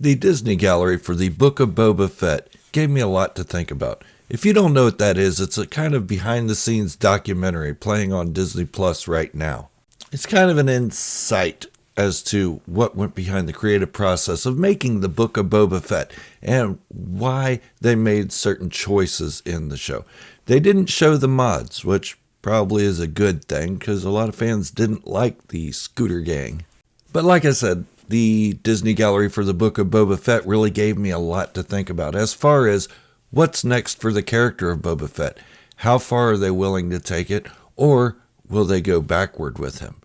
The Disney Gallery for the Book of Boba Fett gave me a lot to think about. If you don't know what that is, it's a kind of behind-the-scenes documentary playing on Disney Plus right now. It's kind of an insight as to what went behind the creative process of making the Book of Boba Fett and why they made certain choices in the show. They didn't show the mods, which probably is a good thing because a lot of fans didn't like the Scooter Gang. But like I said, the Disney Gallery for the Book of Boba Fett really gave me a lot to think about as far as what's next for the character of Boba Fett. How far are they willing to take it, or will they go backward with him?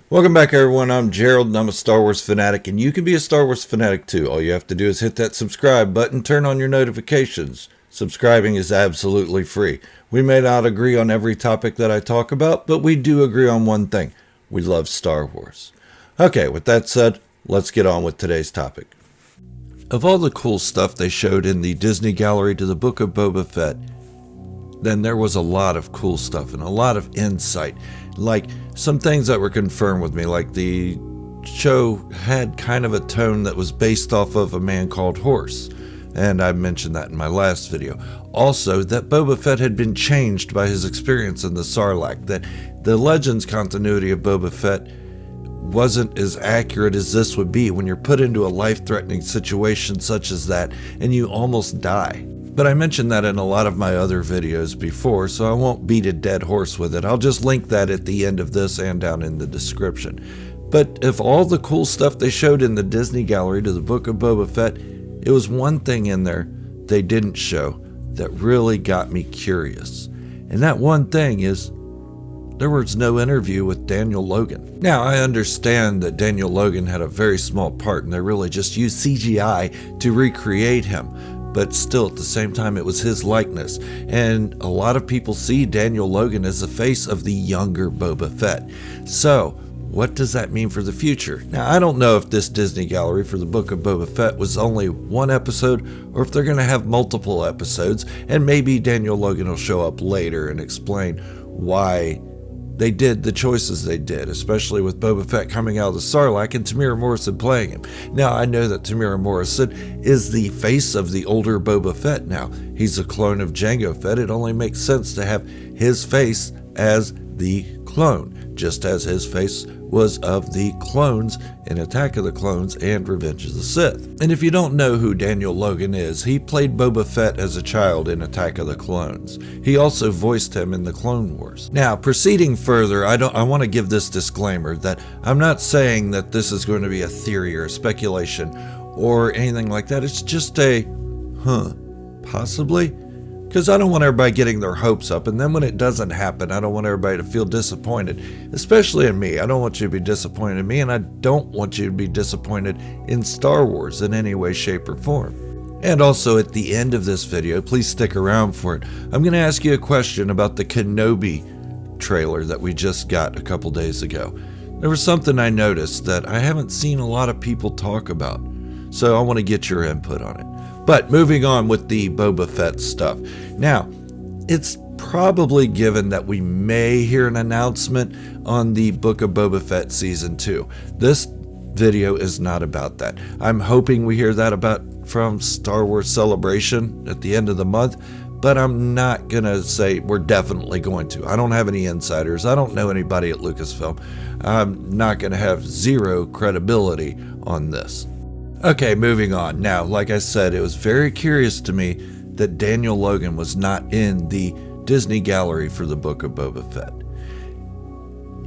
Welcome back, everyone. I'm Gerald, and I'm a Star Wars fanatic, and you can be a Star Wars fanatic too. All you have to do is hit that subscribe button, turn on your notifications. Subscribing is absolutely free. We may not agree on every topic that I talk about, but we do agree on one thing. We love Star Wars. Okay, with that said, let's get on with today's topic. Of all the cool stuff they showed in the Disney Gallery to the Book of Boba Fett, then there was a lot of cool stuff and a lot of insight. Like some things that were confirmed with me, like the show had kind of a tone that was based off of A Man Called Horse. And I mentioned that in my last video. Also, that Boba Fett had been changed by his experience in the Sarlacc, that the Legends continuity of Boba Fett wasn't as accurate as this would be when you're put into a life-threatening situation such as that and you almost die. But I mentioned that in a lot of my other videos before, so I won't beat a dead horse with it. I'll just link that at the end of this and down in the description. But of all the cool stuff they showed in the Disney Gallery to the Book of Boba Fett, it was one thing in there they didn't show that really got me curious. And that one thing is, there was no interview with Daniel Logan. Now, I understand that Daniel Logan had a very small part and they really just used CGI to recreate him. But still, at the same time, it was his likeness. And a lot of people see Daniel Logan as the face of the younger Boba Fett. So, what does that mean for the future? Now, I don't know if this Disney Gallery for the Book of Boba Fett was only one episode or if they're going to have multiple episodes, and maybe Daniel Logan will show up later and explain why they did the choices they did, especially with Boba Fett coming out of the Sarlacc and Tamira Morrison playing him. Now, I know that Tamira Morrison is the face of the older Boba Fett now. He's a clone of Jango Fett. It only makes sense to have his face as the clone, just as his face was of the clones in Attack of the Clones and Revenge of the Sith. And if you don't know who Daniel Logan is, he played Boba Fett as a child in Attack of the Clones. He also voiced him in the Clone Wars. Now, proceeding further, I want to give this disclaimer that I'm not saying that this is going to be a theory or a speculation or anything like that. It's just a, possibly? Because I don't want everybody getting their hopes up, and then when it doesn't happen, I don't want everybody to feel disappointed, especially in me. I don't want you to be disappointed in me, and I don't want you to be disappointed in Star Wars in any way, shape, or form. And also at the end of this video, please stick around for it. I'm going to ask you a question about the KENOBI trailer that we just got a couple days ago. There was something I noticed that I haven't seen a lot of people talk about, so I want to get your input on it. But moving on with the Boba Fett stuff. Now, it's probably given that we may hear an announcement on the Book of Boba Fett Season 2. This video is not about that. I'm hoping we hear that from Star Wars Celebration at the end of the month, but I'm not going to say we're definitely going to. I don't have any insiders. I don't know anybody at Lucasfilm. I'm not going to have zero credibility on this. Okay, moving on. Now, like I said, it was very curious to me that Daniel Logan was not in the Disney Gallery for the Book of Boba Fett.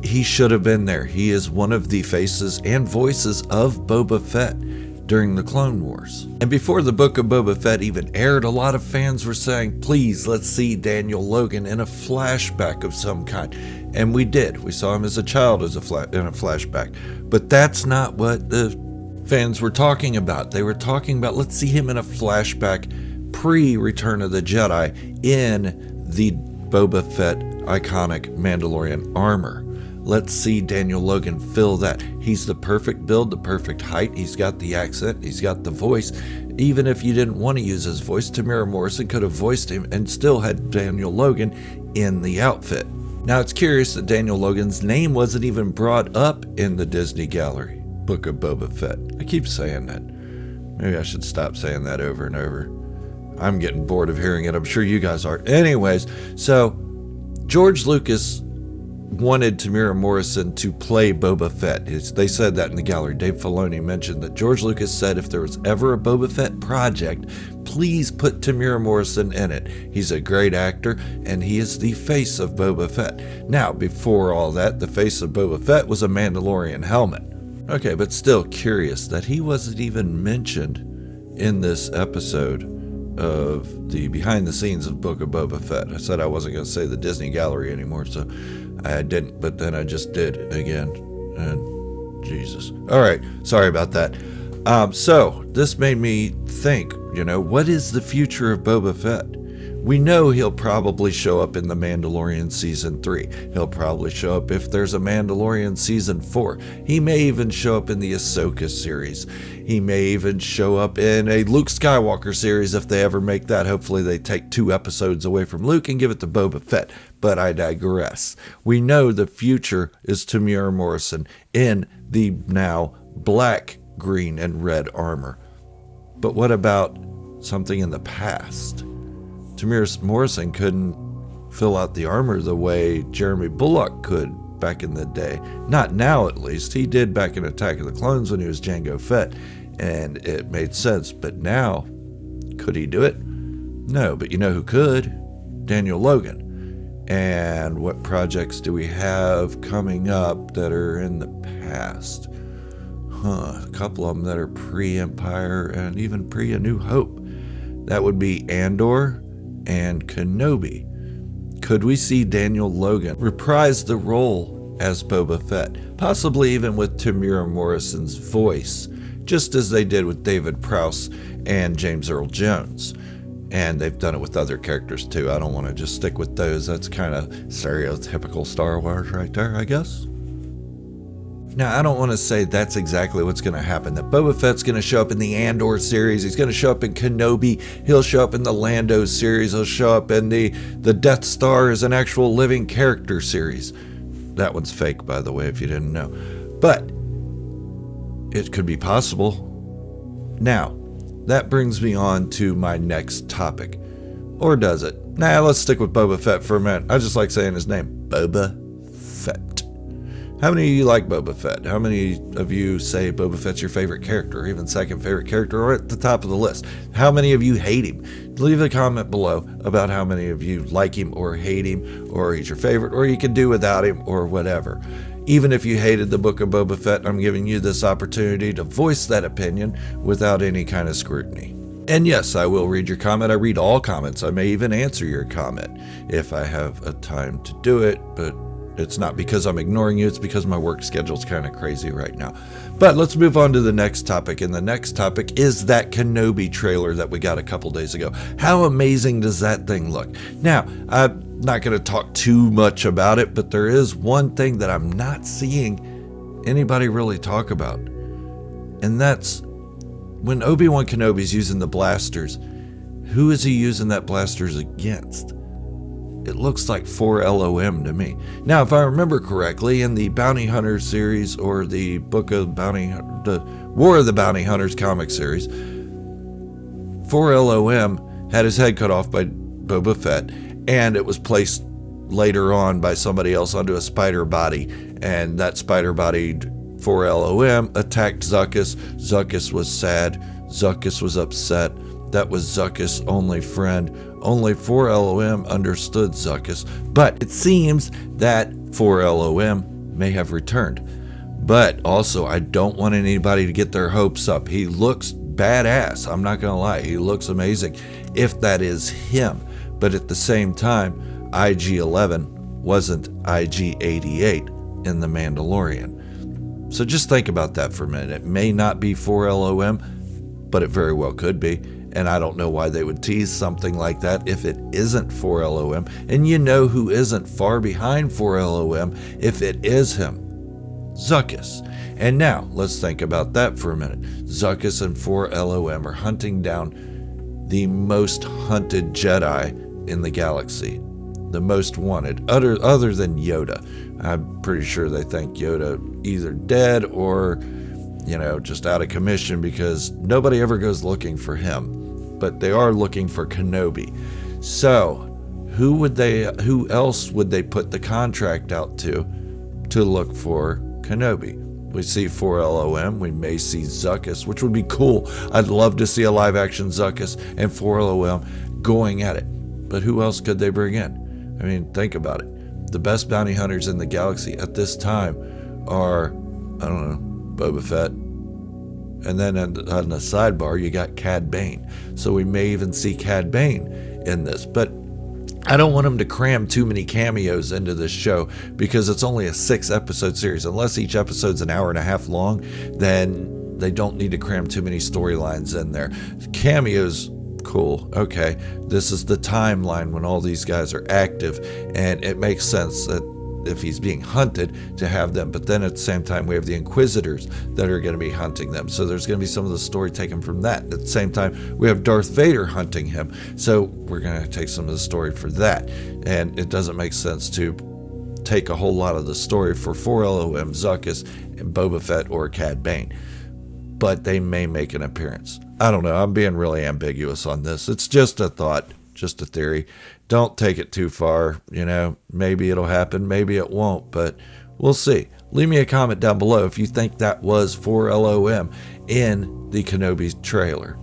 He should have been there. He is one of the faces and voices of Boba Fett during the Clone Wars. And before the Book of Boba Fett even aired, a lot of fans were saying, please, let's see Daniel Logan in a flashback of some kind. And we did. We saw him as a child in a flashback. But that's not what the fans were talking about. They were talking about, let's see him in a flashback pre-Return of the Jedi in the Boba Fett iconic Mandalorian armor. Let's see Daniel Logan fill that. He's the perfect build, the perfect height. He's got the accent, he's got the voice. Even if you didn't want to use his voice, Tamira Morrison could have voiced him and still had Daniel Logan in the outfit. Now, it's curious that Daniel Logan's name wasn't even brought up in the Disney Gallery Book of Boba Fett. I keep saying that. Maybe I should stop saying that over and over. I'm getting bored of hearing it. I'm sure you guys are. Anyways, so George Lucas wanted Tamira Morrison to play Boba Fett. They said that in the gallery. Dave Filoni mentioned that George Lucas said if there was ever a Boba Fett project, please put Tamira Morrison in it. He's a great actor, and he is the face of Boba Fett. Now, before all that, the face of Boba Fett was a Mandalorian helmet. Okay, but still curious that he wasn't even mentioned in this episode of the behind the scenes of Book of Boba Fett. I said I wasn't going to say the Disney gallery anymore, so I didn't, but then I just did again. And Jesus. All right, sorry about that. So this made me think, what is the future of Boba Fett? We know he'll probably show up in The Mandalorian Season 3. He'll probably show up if there's a Mandalorian Season 4. He may even show up in the Ahsoka series. He may even show up in a Luke Skywalker series if they ever make that. Hopefully they take 2 episodes away from Luke and give it to Boba Fett. But I digress. We know the future is Tamira Morrison in the now black, green, and red armor. But what about something in the past? Tamira Morrison couldn't fill out the armor the way Jeremy Bulloch could back in the day. Not now, at least. He did back in Attack of the Clones when he was Jango Fett, and it made sense. But now, could he do it? No, but you know who could? Daniel Logan. And what projects do we have coming up that are in the past? A couple of them that are pre-Empire and even pre-A New Hope. That would be Andor and Kenobi. Could we see Daniel Logan reprise the role as Boba Fett, possibly even with Tamira Morrison's voice, just as they did with David Prowse and James Earl Jones? And they've done it with other characters too. I don't want to just stick with those. That's kind of stereotypical Star Wars right there, I guess. Now, I don't want to say that's exactly what's going to happen, that Boba Fett's going to show up in the Andor series, he's going to show up in Kenobi, he'll show up in the Lando series, he'll show up in the Death Star as an actual living character series. That one's fake, by the way, if you didn't know. But it could be possible. Now, that brings me on to my next topic. Or does it? Nah, let's stick with Boba Fett for a minute. I just like saying his name, Boba Fett. How many of you like Boba Fett? How many of you say Boba Fett's your favorite character, or even second favorite character, or at the top of the list? How many of you hate him? Leave a comment below about how many of you like him or hate him, or he's your favorite, or you can do without him, or whatever. Even if you hated the Book of Boba Fett, I'm giving you this opportunity to voice that opinion without any kind of scrutiny. And yes, I will read your comment. I read all comments. I may even answer your comment if I have a time to do it, but it's not because I'm ignoring you, it's because my work schedule's kind of crazy right now. But let's move on to the next topic, and the next topic is that Kenobi trailer that we got a couple days ago. How amazing does that thing look? Now, I'm not going to talk too much about it, but there is one thing that I'm not seeing anybody really talk about, and that's when Obi-Wan Kenobi's using the blasters, who is he using that blasters against? It looks like 4LOM to me. Now, if I remember correctly, in the Bounty Hunter series, or the Book of the War of the Bounty Hunters comic series, 4LOM had his head cut off by Boba Fett, and it was placed later on by somebody else onto a spider body, and that spider-bodied 4LOM attacked Zuckuss. Zuckuss was sad. Zuckuss was upset. That was Zuckuss' only friend. Only 4LOM understood Zuckuss, but it seems that 4LOM may have returned. But also, I don't want anybody to get their hopes up. He looks badass. I'm not going to lie. He looks amazing if that is him. But at the same time, IG-11 wasn't IG-88 in The Mandalorian. So just think about that for a minute. It may not be 4LOM, but it very well could be. And I don't know why they would tease something like that if it isn't 4LOM. And you know who isn't far behind 4LOM if it is him? Zuckuss. And now, let's think about that for a minute. Zuckuss and 4LOM are hunting down the most hunted Jedi in the galaxy. The most wanted, other than Yoda. I'm pretty sure they think Yoda either dead or just out of commission because nobody ever goes looking for him. But they are looking for Kenobi. So, who else would they put the contract out to look for Kenobi? We see 4LOM, we may see Zuckuss, which would be cool. I'd love to see a live action Zuckuss and 4LOM going at it. But who else could they bring in? I mean, think about it. The best bounty hunters in the galaxy at this time are, I don't know, Boba Fett. And then on the sidebar, you got Cad Bane. So we may even see Cad Bane in this. But I don't want them to cram too many cameos into this show because it's only a 6-episode series. Unless each episode's an hour and a half long, then they don't need to cram too many storylines in there. Cameos, cool. Okay, this is the timeline when all these guys are active, and it makes sense that if he's being hunted to have them. But then at the same time, we have the Inquisitors that are going to be hunting them. So there's going to be some of the story taken from that. At the same time, we have Darth Vader hunting him. So we're going to take some of the story for that. And it doesn't make sense to take a whole lot of the story for 4LOM, Zuckuss, and Boba Fett or Cad Bane. But they may make an appearance. I don't know. I'm being really ambiguous on this. It's just a thought, just a theory. Don't take it too far. Maybe it'll happen, maybe it won't, but we'll see. Leave me a comment down below if you think that was 4LOM in the Kenobi trailer.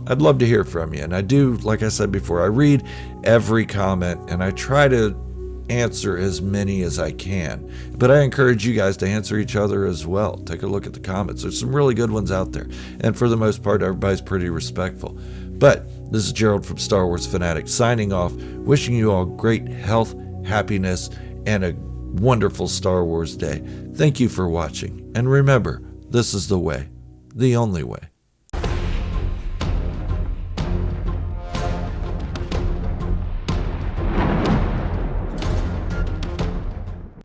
I'd love to hear from you. And I do, like I said before, I read every comment and I try to answer as many as I can. But I encourage you guys to answer each other as well. Take a look at the comments. There's some really good ones out there. And for the most part, everybody's pretty respectful. But this is Gerald from Star Wars Fanatic signing off, wishing you all great health, happiness, and a wonderful Star Wars day. Thank you for watching. And remember, this is the way, the only way.